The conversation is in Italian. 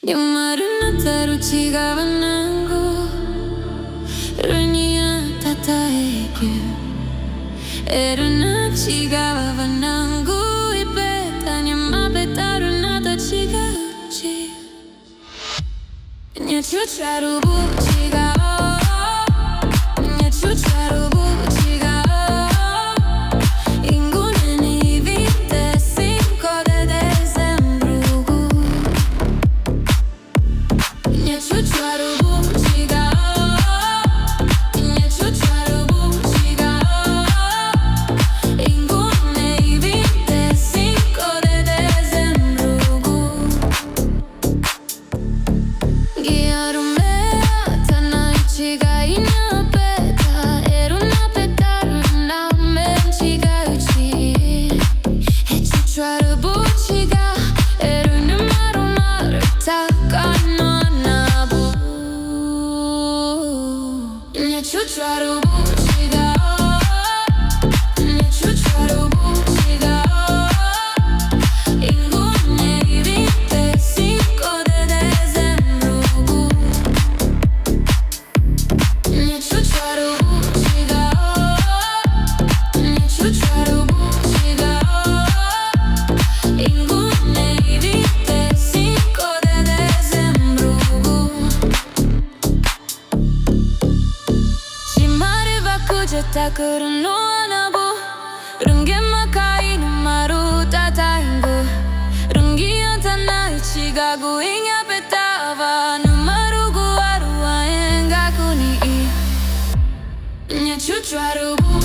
Nyumaruna ruchiga vanango Runia tataekyu Eruna chiga vanango Ipeta nyamapeta runata chiga uchi Nyachucharubu chiga Nyachucharubu chiga Inguneni 25 de dezembru Nyachucharubu chiga Nyachucharubu chiga Inguneni 25 de dezembru Giarumea tanai chiga inapeta Eruna petaruna men chiga uchi Nyachucharubu chiga Eruna marumar takano nabu Nyachucharubu chiga Nyachucharubu chiga Inguneni 25 de dezembru Nyachucharubu chiga Nyachucharubu chiga Inguneni 25 de dezembru Shimare bakujeta kuru no anabu Runge makai no maru tataingu Rungi antanai chiga guinya petava Numaru guaru aenga kuni Nyachucharubu